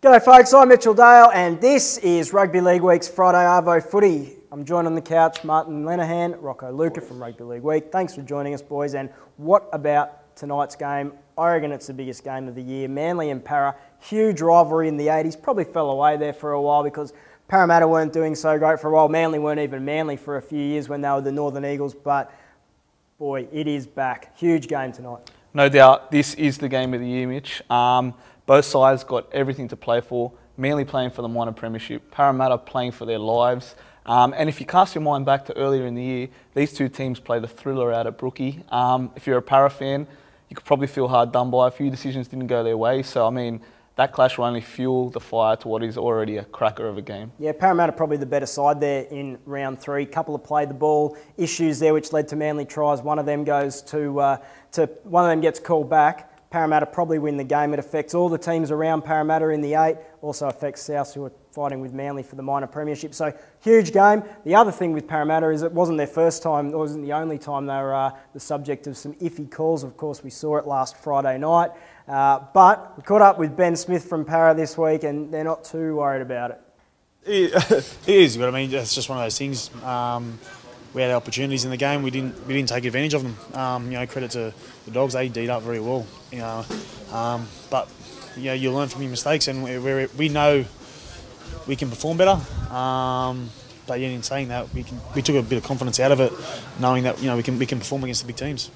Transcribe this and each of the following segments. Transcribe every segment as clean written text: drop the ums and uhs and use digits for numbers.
G'day folks, I'm Mitchell Dale and this is Rugby League Week's Friday Arvo Footy. I'm joined on the couch, Martin Lenihan, Rocco Luca from Rugby League Week. Thanks for joining us, boys. And what about tonight's game? I reckon it's the biggest game of the year. Manly and Para, huge rivalry in the 80s. Probably fell away there for a while because Parramatta weren't doing so great for a while. Manly weren't even Manly for a few years when they were the Northern Eagles. But boy, it is back. Huge game tonight. No doubt, this is the game of the year, Mitch. Both sides got everything to play for. Manly playing for the minor premiership, Parramatta playing for their lives. And if you cast your mind back to earlier in the year, these two teams played a thriller out at Brookie. If you're a Para fan, you could probably feel hard done by. A few decisions didn't go their way. So, I mean, that clash will only fuel the fire to what is already a cracker of a game. Yeah, Parramatta probably the better side there in round three. Couple of play the ball issues there, which led to Manly tries. One of them goes to one of them gets called back. Parramatta probably win the game. It affects all the teams around Parramatta in the 8. Also affects South, who are fighting with Manly for the minor premiership. So, huge game. The other thing with Parramatta is it wasn't their first time, it wasn't the only time they were the subject of some iffy calls. Of course, we saw it last Friday night. But we caught up with Ben Smith from Para this week and they're not too worried about it. It is, but I mean, it's just one of those things. We had opportunities in the game. We didn't take advantage of them. Credit to the Dogs. They D'd up very well. But you learn from your mistakes, and we know we can perform better. But in saying that, we took a bit of confidence out of it, knowing that we can perform against the big teams.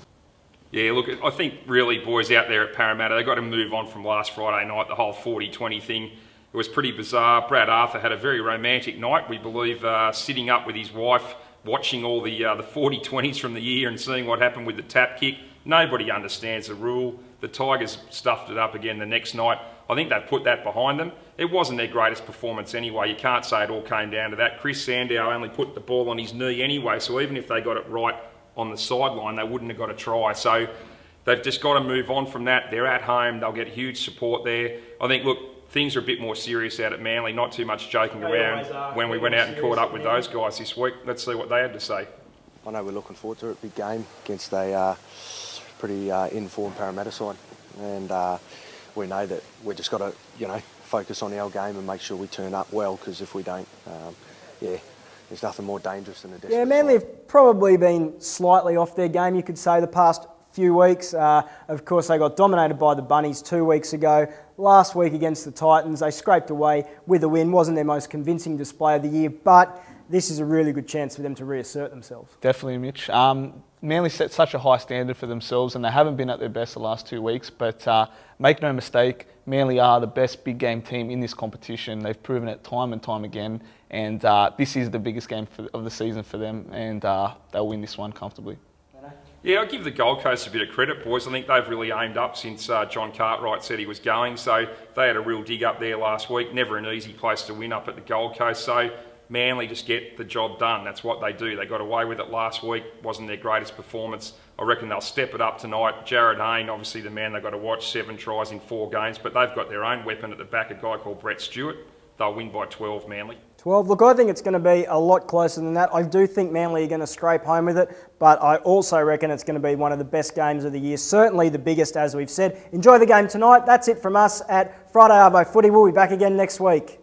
Yeah, look, I think really boys out there at Parramatta, they've got to move on from last Friday night, the whole 40-20 thing. It was pretty bizarre. Brad Arthur had a very romantic night, we believe, sitting up with his wife, watching all the 40-20s from the year and seeing what happened with the tap kick. Nobody understands the rule. The Tigers stuffed it up again the next night. I think they've put that behind them. It wasn't their greatest performance anyway. You can't say it all came down to that. Chris Sandow only put the ball on his knee anyway, so even if they got it right on the sideline, they wouldn't have got a try. So they've just got to move on from that. They're at home. They'll get huge support there. I think, look, things are a bit more serious out at Manly, not too much joking around when we went out and caught up with those guys this week. Let's see what they had to say. I know we're looking forward to it. Big game against a pretty informed Parramatta side. And we know that we've just got to, focus on our game and make sure we turn up well, because if we don't, there's nothing more dangerous than a desperate Manly have probably been slightly off their game, you could say, the past few weeks. Of course, they got dominated by the Bunnies 2 weeks ago. Last week against the Titans, they scraped away with a win. Wasn't their most convincing display of the year, but this is a really good chance for them to reassert themselves. Definitely, Mitch. Manly set such a high standard for themselves and they haven't been at their best the last 2 weeks, but make no mistake, Manly are the best big game team in this competition. They've proven it time and time again, and this is the biggest game of the season for them, and they'll win this one comfortably. Yeah, I'll give the Gold Coast a bit of credit, boys. I think they've really aimed up since John Cartwright said he was going, so they had a real dig up there last week. Never an easy place to win up at the Gold Coast, so Manly just get the job done. That's what they do. They got away with it last week. Wasn't their greatest performance. I reckon they'll step it up tonight. Jared Hayne, obviously the man they've got to watch, 7 tries in 4 games, but they've got their own weapon at the back, a guy called Brett Stewart. They'll win by 12, Manly. 12. Look, I think it's going to be a lot closer than that. I do think Manly are going to scrape home with it, but I also reckon it's going to be one of the best games of the year, certainly the biggest, as we've said. Enjoy the game tonight. That's it from us at Friday Arvo Footy. We'll be back again next week.